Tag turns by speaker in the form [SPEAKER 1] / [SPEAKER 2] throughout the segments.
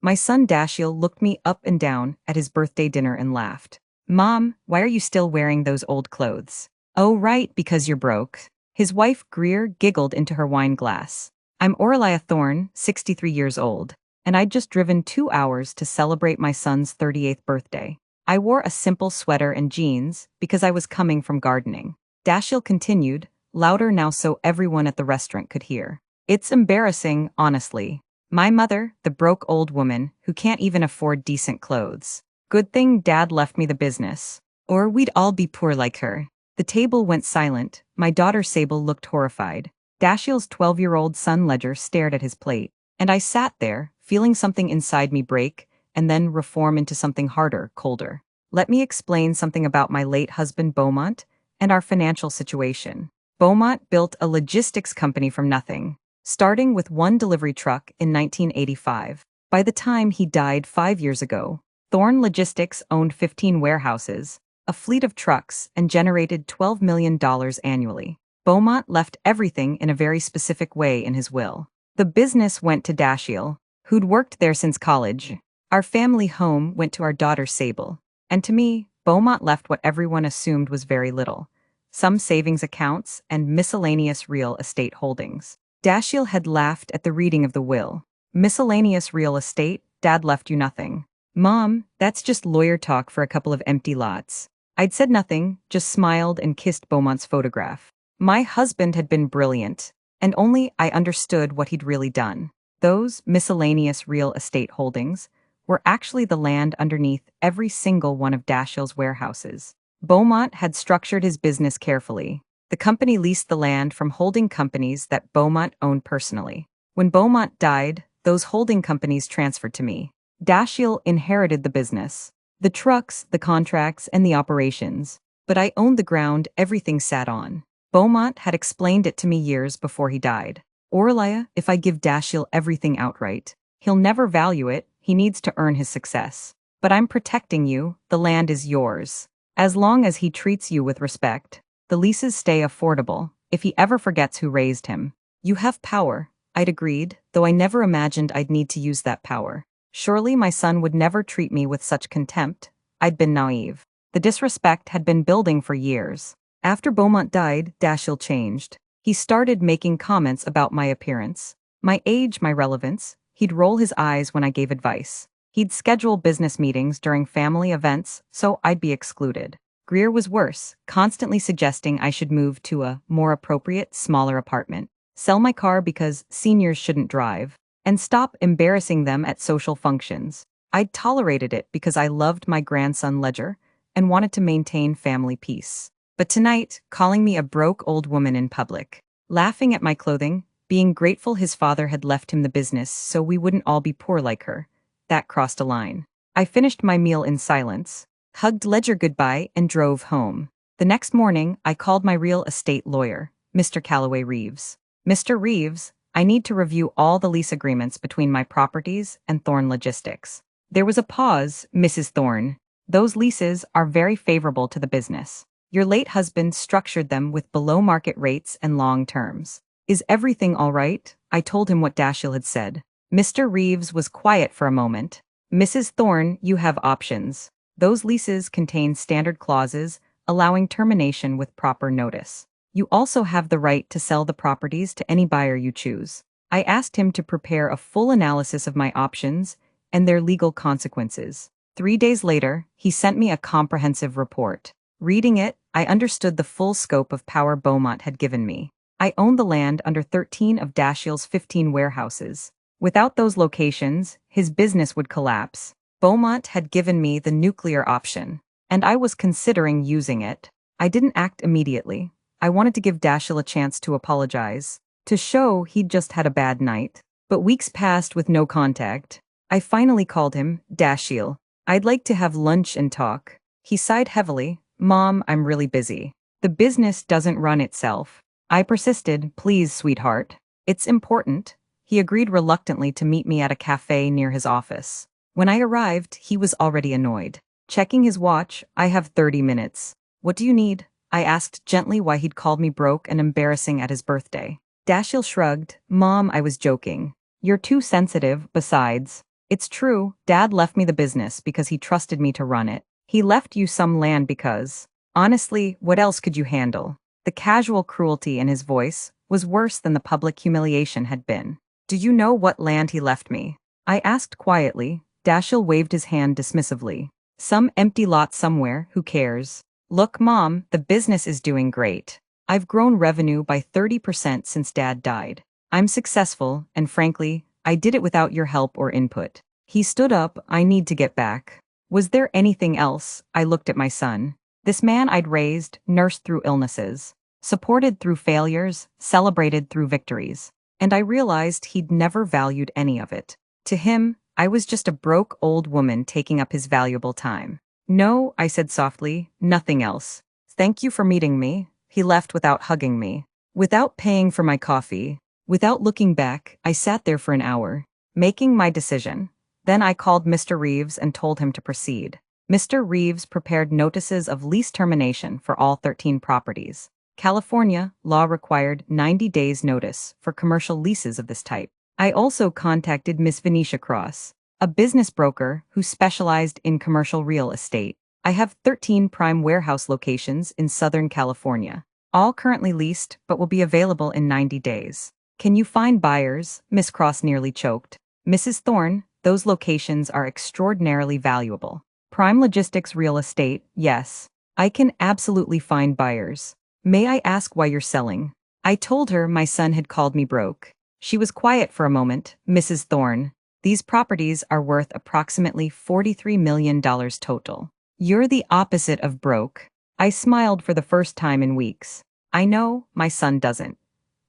[SPEAKER 1] My son Dashiell looked me up and down at his birthday dinner and laughed. Mom, why are you still wearing those old clothes? Oh, right, because you're broke. His wife Greer giggled into her wine glass. I'm Aurelia Thorne, 63 years old, and I'd just driven 2 hours to celebrate my son's 38th birthday. I wore a simple sweater and jeans because I was coming from gardening. Dashiell continued, louder now so everyone at the restaurant could hear. It's embarrassing, honestly. My mother, the broke old woman who can't even afford decent clothes. Good thing Dad left me the business, or we'd all be poor like her. The table went silent. My daughter Sable looked horrified. Dashiell's 12-year-old son Ledger stared at his plate, and I sat there, feeling something inside me break, and then reform into something harder, colder. Let me explain something about my late husband Beaumont and our financial situation. Beaumont built a logistics company from nothing, starting with one delivery truck in 1985. By the time he died 5 years ago, Thorne Logistics owned 15 warehouses, a fleet of trucks, and generated $12 million annually. Beaumont left everything in a very specific way in his will. The business went to Dashiell, who'd worked there since college. Our family home went to our daughter Sable. And to me, Beaumont left what everyone assumed was very little: some savings accounts and miscellaneous real estate holdings. Dashiell had laughed at the reading of the will. Miscellaneous real estate? Dad left you nothing. Mom, that's just lawyer talk for a couple of empty lots. I'd said nothing, just smiled and kissed Beaumont's photograph. My husband had been brilliant, and only I understood what he'd really done. Those miscellaneous real estate holdings were actually the land underneath every single one of Dashiell's warehouses. Beaumont had structured his business carefully. The company leased the land from holding companies that Beaumont owned personally. When Beaumont died, those holding companies transferred to me. Dashiell inherited the business, the trucks, the contracts, and the operations, but I owned the ground everything sat on. Beaumont had explained it to me years before he died. Aurelia, if I give Dashiell everything outright, he'll never value it. He needs to earn his success. But I'm protecting you, the land is yours. As long as he treats you with respect, the leases stay affordable. If he ever forgets who raised him, you have power. I'd agreed, though I never imagined I'd need to use that power. Surely my son would never treat me with such contempt. I'd been naive. The disrespect had been building for years. After Beaumont died, Dashiell changed. He started making comments about my appearance, my age, my relevance. He'd roll his eyes when I gave advice. He'd schedule business meetings during family events, so I'd be excluded. Greer was worse, constantly suggesting I should move to a more appropriate, smaller apartment, sell my car because seniors shouldn't drive, and stop embarrassing them at social functions. I'd tolerated it because I loved my grandson Ledger and wanted to maintain family peace. But tonight, calling me a broke old woman in public, laughing at my clothing, being grateful his father had left him the business so we wouldn't all be poor like her, that crossed a line. I finished my meal in silence, hugged Ledger goodbye, and drove home. The next morning, I called my real estate lawyer, Mr. Calloway Reeves. Mr. Reeves, I need to review all the lease agreements between my properties and Thorne Logistics. There was a pause. Mrs. Thorne, those leases are very favorable to the business. Your late husband structured them with below-market rates and long terms. Is everything all right? I told him what Dashiell had said. Mr. Reeves was quiet for a moment. Mrs. Thorne, you have options. Those leases contain standard clauses allowing termination with proper notice. You also have the right to sell the properties to any buyer you choose. I asked him to prepare a full analysis of my options and their legal consequences. 3 days later, he sent me a comprehensive report. Reading it, I understood the full scope of power Beaumont had given me. I owned the land under 13 of Dashiell's 15 warehouses. Without those locations, his business would collapse. Beaumont had given me the nuclear option, and I was considering using it. I didn't act immediately. I wanted to give Dashiell a chance to apologize, to show he'd just had a bad night. But weeks passed with no contact. I finally called him. Dashiell, I'd like to have lunch and talk. He sighed heavily. Mom, I'm really busy. The business doesn't run itself. I persisted. Please, sweetheart. It's important. He agreed reluctantly to meet me at a cafe near his office. When I arrived, he was already annoyed. Checking his watch, I have 30 minutes. What do you need? I asked gently why he'd called me broke and embarrassing at his birthday. Dashiell shrugged. Mom, I was joking. You're too sensitive, besides. It's true, Dad left me the business because he trusted me to run it. He left you some land because, honestly, what else could you handle? The casual cruelty in his voice was worse than the public humiliation had been. Do you know what land he left me? I asked quietly. Dashiell waved his hand dismissively. Some empty lot somewhere, who cares? Look, Mom, the business is doing great. I've grown revenue by 30% since Dad died. I'm successful, and frankly, I did it without your help or input. He stood up. I need to get back. Was there anything else? I looked at my son. This man I'd raised, nursed through illnesses, supported through failures, celebrated through victories. And I realized he'd never valued any of it. To him, I was just a broke old woman taking up his valuable time. No, I said softly, nothing else. Thank you for meeting me. He left without hugging me, without paying for my coffee. Without looking back, I sat there for an hour, making my decision. Then I called Mr. Reeves and told him to proceed. Mr. Reeves prepared notices of lease termination for all 13 properties. California law required 90 days notice for commercial leases of this type. I also contacted Miss Venetia Cross, a business broker who specialized in commercial real estate. I have 13 prime warehouse locations in Southern California, all currently leased but will be available in 90 days. Can you find buyers? Miss Cross nearly choked. Mrs. Thorne, those locations are extraordinarily valuable. Prime logistics real estate, yes. I can absolutely find buyers. May I ask why you're selling? I told her my son had called me broke. She was quiet for a moment. Mrs. Thorne, these properties are worth approximately $43 million total. You're the opposite of broke. I smiled for the first time in weeks. I know, my son doesn't.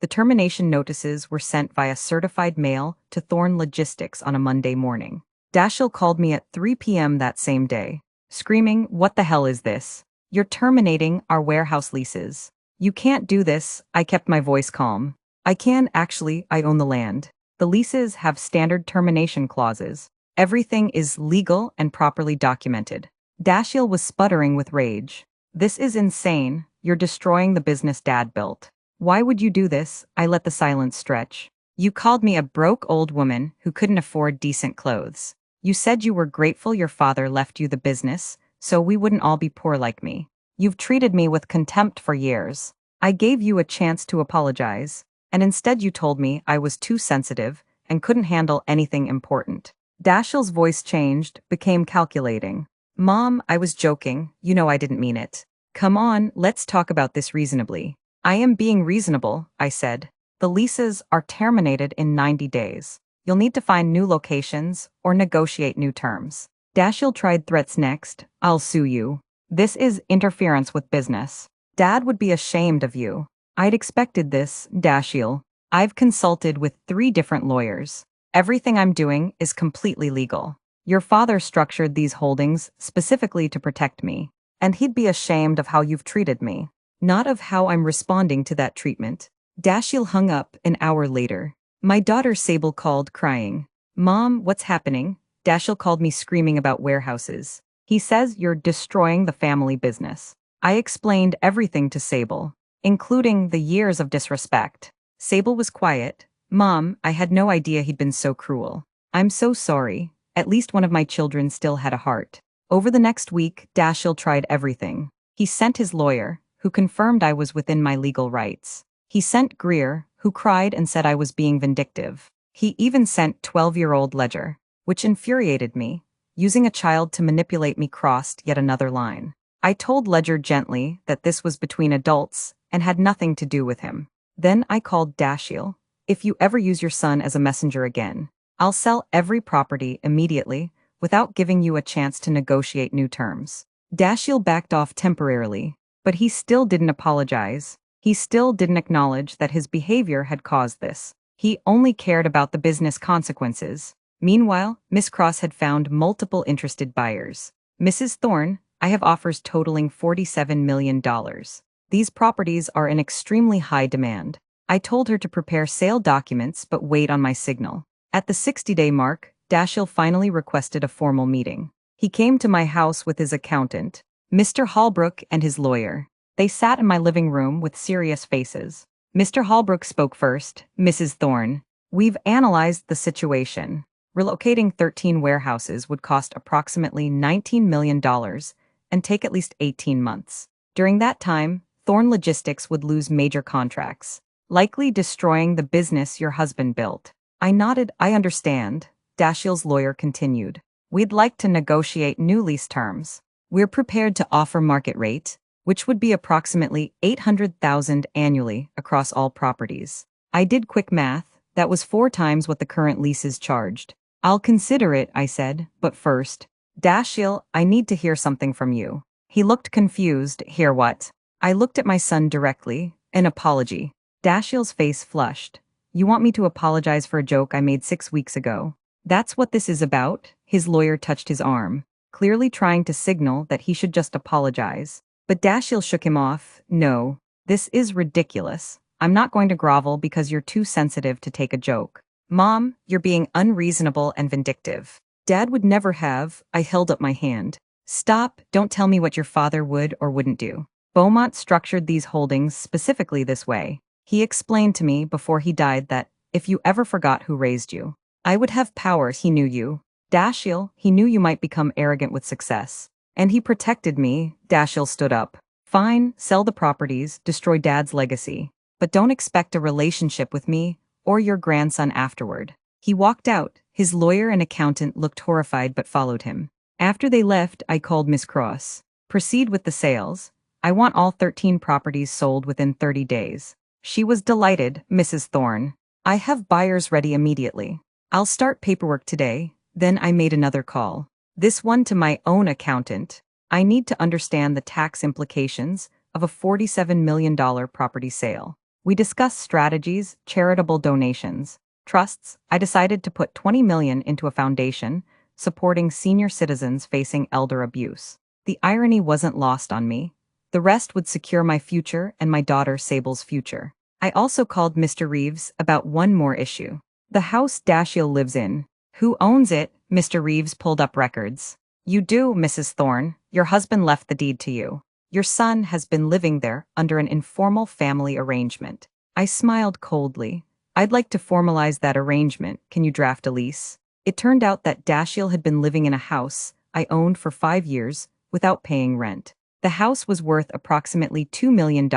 [SPEAKER 1] The termination notices were sent via certified mail to Thorne Logistics on a Monday morning. Dashiell called me at 3 p.m. that same day, screaming, "What the hell is this? You're terminating our warehouse leases. You can't do this." I kept my voice calm. I can actually, I own the land. The leases have standard termination clauses. Everything is legal and properly documented. Dashiell was sputtering with rage. This is insane. You're destroying the business Dad built. Why would you do this? I let the silence stretch. You called me a broke old woman who couldn't afford decent clothes. You said you were grateful your father left you the business, so we wouldn't all be poor like me. You've treated me with contempt for years. I gave you a chance to apologize, and instead you told me I was too sensitive and couldn't handle anything important. Dashiell's voice changed, became calculating. Mom, I was joking. You know I didn't mean it. Come on, let's talk about this reasonably. I am being reasonable, I said. The leases are terminated in 90 days. You'll need to find new locations or negotiate new terms. Dashiell tried threats next. I'll sue you. This is interference with business. Dad would be ashamed of you. I'd expected this, Dashiell. I've consulted with 3 different lawyers. Everything I'm doing is completely legal. Your father structured these holdings specifically to protect me, and he'd be ashamed of how you've treated me. Not of how I'm responding to that treatment. Dashiell hung up an hour later. My daughter Sable called, crying. Mom, what's happening? Dashiell called me screaming about warehouses. He says you're destroying the family business. I explained everything to Sable, including the years of disrespect. Sable was quiet. Mom, I had no idea he'd been so cruel. I'm so sorry. At least one of my children still had a heart. Over the next week, Dashiell tried everything. He sent his lawyer, who confirmed I was within my legal rights. He sent Greer, who cried and said I was being vindictive. He even sent 12-year-old Ledger, which infuriated me. Using a child to manipulate me crossed yet another line. I told Ledger gently that this was between adults and had nothing to do with him. Then I called Dashiell. If you ever use your son as a messenger again, I'll sell every property immediately without giving you a chance to negotiate new terms. Dashiell backed off temporarily. But he still didn't apologize. He still didn't acknowledge that his behavior had caused this. He only cared about the business consequences. Meanwhile, Miss Cross had found multiple interested buyers. Mrs. Thorne, I have offers totaling $47 million. These properties are in extremely high demand. I told her to prepare sale documents but wait on my signal. At the 60-day mark, Dashiell finally requested a formal meeting. He came to my house with his accountant, Mr. Holbrook, and his lawyer. They sat in my living room with serious faces. Mr. Holbrook spoke first. Mrs. Thorne, we've analyzed the situation. Relocating 13 warehouses would cost approximately $19 million and take at least 18 months. During that time, Thorn Logistics would lose major contracts, likely destroying the business your husband built. I nodded. I understand, Dashiell's lawyer continued. We'd like to negotiate new lease terms. We're prepared to offer market rate, which would be approximately $800,000 annually across all properties. I did quick math. That was 4 times what the current leases charged. I'll consider it, I said, but first, Dashiell, I need to hear something from you. He looked confused. Hear what? I looked at my son directly. An apology. Dashiell's face flushed. You want me to apologize for a joke I made 6 weeks ago? That's what this is about? His lawyer touched his arm, clearly trying to signal that he should just apologize. But Dashiell shook him off. No, this is ridiculous. I'm not going to grovel because you're too sensitive to take a joke. Mom, you're being unreasonable and vindictive. Dad would never have. I held up my hand. Stop, don't tell me what your father would or wouldn't do. Beaumont structured these holdings specifically this way. He explained to me before he died that, if you ever forgot who raised you, I would have powers. He knew you. Dashiell, he knew you might become arrogant with success. And he protected me. Dashiell stood up. Fine, sell the properties, destroy Dad's legacy. But don't expect a relationship with me or your grandson afterward. He walked out. His lawyer and accountant looked horrified but followed him. After they left, I called Miss Cross. Proceed with the sales. I want all 13 properties sold within 30 days. She was delighted. Mrs. Thorne. I have buyers ready immediately. I'll start paperwork today. Then I made another call. This one to my own accountant. I need to understand the tax implications of a $47 million property sale. We discussed strategies, charitable donations, trusts. I decided to put $20 million into a foundation supporting senior citizens facing elder abuse. The irony wasn't lost on me. The rest would secure my future and my daughter Sable's future. I also called Mr. Reeves about one more issue. The house Dashiell lives in. Who owns it? Mr. Reeves pulled up records. You do, Mrs. Thorne. Your husband left the deed to you. Your son has been living there under an informal family arrangement. I smiled coldly. I'd like to formalize that arrangement. Can you draft a lease? It turned out that Dashiell had been living in a house I owned for 5 years without paying rent. The house was worth approximately $2 million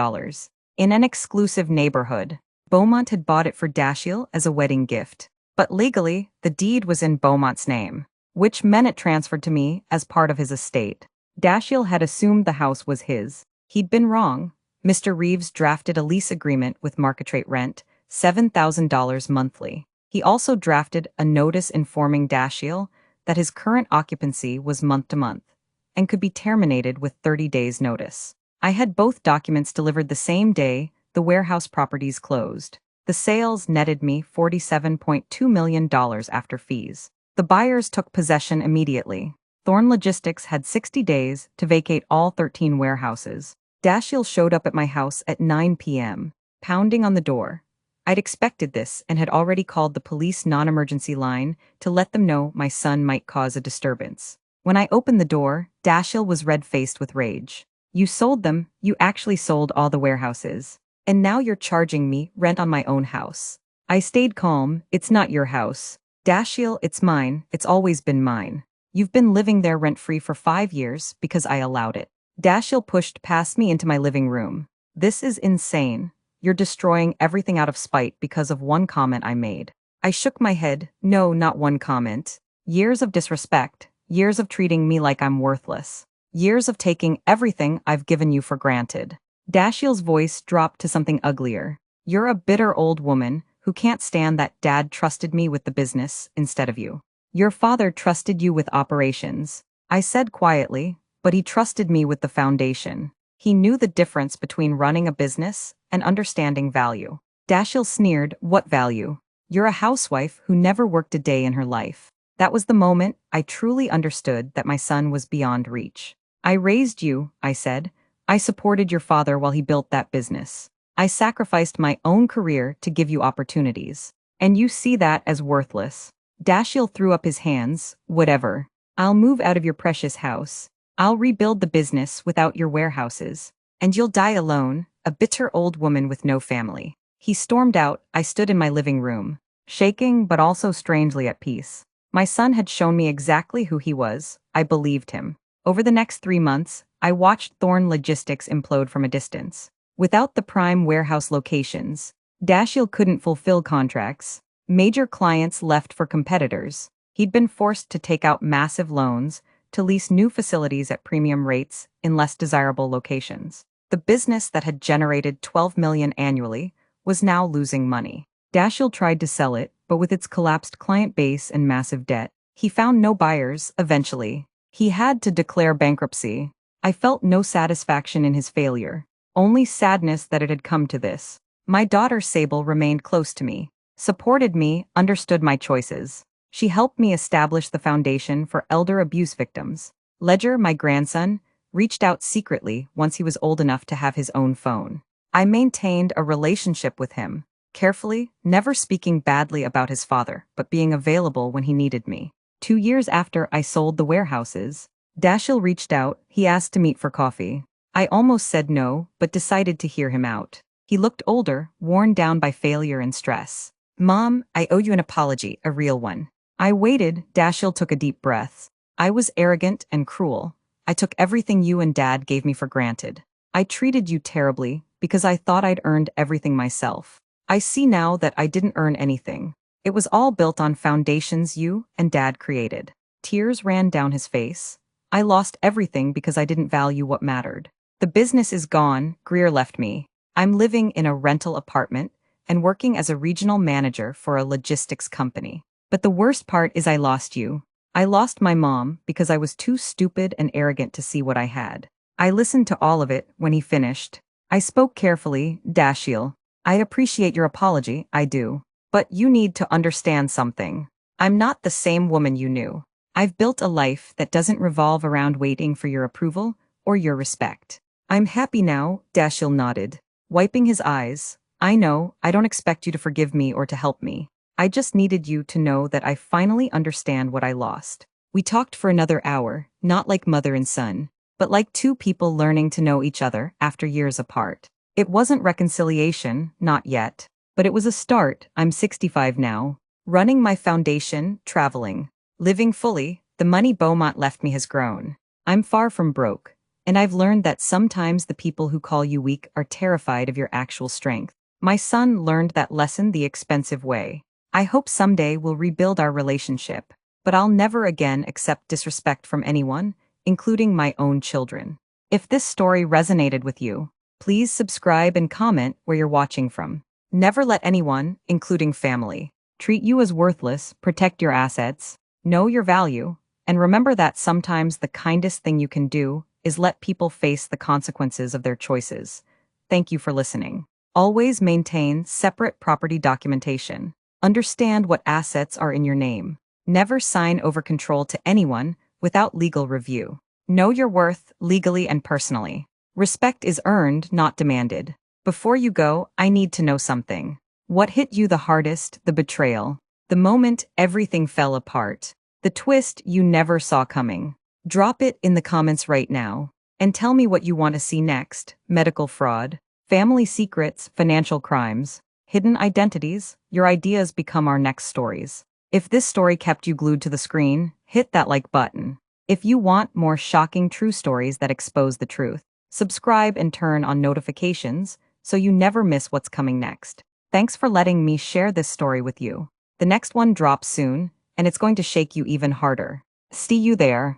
[SPEAKER 1] in an exclusive neighborhood. Beaumont had bought it for Dashiell as a wedding gift. But legally, the deed was in Beaumont's name, which meant it transferred to me as part of his estate. Dashiell had assumed the house was his. He'd been wrong. Mr. Reeves drafted a lease agreement with market-rate rent, $7,000 monthly. He also drafted a notice informing Dashiell that his current occupancy was month-to-month and could be terminated with 30 days' notice. I had both documents delivered the same day the warehouse properties closed. The sales netted me $47.2 million after fees. The buyers took possession immediately. Thorn Logistics had 60 days to vacate all 13 warehouses. Dashiell showed up at my house at 9 p.m., pounding on the door. I'd expected this and had already called the police non-emergency line to let them know my son might cause a disturbance. When I opened the door, Dashiell was red-faced with rage. You sold them. You actually sold all the warehouses. And now you're charging me rent on my own house. I stayed calm. It's not your house. Dashiell, it's mine. It's always been mine. You've been living there rent-free for 5 years because I allowed it. Dashiell pushed past me into my living room. This is insane. You're destroying everything out of spite because of one comment I made. I shook my head. No, not one comment. Years of disrespect. Years of treating me like I'm worthless. Years of taking everything I've given you for granted. Dashiell's voice dropped to something uglier. You're a bitter old woman who can't stand that Dad trusted me with the business instead of you. Your father trusted you with operations. I said quietly, but he trusted me with the foundation. He knew the difference between running a business and understanding value. Dashiell sneered. What value? You're a housewife who never worked a day in her life. That was the moment I truly understood that my son was beyond reach. I raised you, I said. I supported your father while he built that business. I sacrificed my own career to give you opportunities. And you see that as worthless. Dashiell threw up his hands. Whatever. I'll move out of your precious house. I'll rebuild the business without your warehouses. And you'll die alone, a bitter old woman with no family. He stormed out. I stood in my living room, shaking but also strangely at peace. My son had shown me exactly who he was. I believed him. Over the next 3 months, I watched Thorn Logistics implode from a distance. Without the prime warehouse locations, Dashiell couldn't fulfill contracts. Major clients left for competitors. He'd been forced to take out massive loans to lease new facilities at premium rates in less desirable locations. The business that had generated $12 million annually was now losing money. Dashiell tried to sell it, but with its collapsed client base and massive debt, he found no buyers eventually. He had to declare bankruptcy. I felt no satisfaction in his failure, only sadness that it had come to this. My daughter Sable remained close to me, supported me, understood my choices. She helped me establish the foundation for elder abuse victims. Ledger, my grandson, reached out secretly once he was old enough to have his own phone. I maintained a relationship with him, carefully, never speaking badly about his father, but being available when he needed me. 2 years after I sold the warehouses, Dashiell reached out. He asked to meet for coffee. I almost said no, but decided to hear him out. He looked older, worn down by failure and stress. "Mom, I owe you an apology, a real one." I waited. Dashiell took a deep breath. "I was arrogant and cruel. I took everything you and Dad gave me for granted. I treated you terribly because I thought I'd earned everything myself. I see now that I didn't earn anything. It was all built on foundations you and Dad created." Tears ran down his face. "I lost everything because I didn't value what mattered. The business is gone. Greer left me. I'm living in a rental apartment and working as a regional manager for a logistics company. But the worst part is I lost you. I lost my mom because I was too stupid and arrogant to see what I had." I listened to all of it. When he finished, I spoke carefully. "Dashiell, I appreciate your apology, I do. But you need to understand something. I'm not the same woman you knew. I've built a life that doesn't revolve around waiting for your approval or your respect." "I'm happy now," Dashiell nodded, wiping his eyes. "I know, I don't expect you to forgive me or to help me. I just needed you to know that I finally understand what I lost." We talked for another hour, not like mother and son, but like two people learning to know each other after years apart. It wasn't reconciliation, not yet, but it was a start. I'm 65 now, running my foundation, traveling, living fully. The money Beaumont left me has grown. I'm far from broke, and I've learned that sometimes the people who call you weak are terrified of your actual strength. My son learned that lesson the expensive way. I hope someday we'll rebuild our relationship, but I'll never again accept disrespect from anyone, including my own children. If this story resonated with you, please subscribe and comment where you're watching from. Never let anyone, including family, treat you as worthless. Protect your assets, know your value, and remember that sometimes the kindest thing you can do is let people face the consequences of their choices. Thank you for listening. Always maintain separate property documentation. Understand what assets are in your name. Never sign over control to anyone without legal review. Know your worth legally and personally. Respect is earned, not demanded. Before you go, I need to know something. What hit you the hardest? The betrayal, the moment everything fell apart, the twist you never saw coming. Drop it in the comments right now. And tell me what you want to see next. Medical fraud, family secrets, financial crimes, hidden identities. Your ideas become our next stories. If this story kept you glued to the screen, hit that like button. If you want more shocking true stories that expose the truth, subscribe and turn on notifications so you never miss what's coming next. Thanks for letting me share this story with you. The next one drops soon, and it's going to shake you even harder. See you there.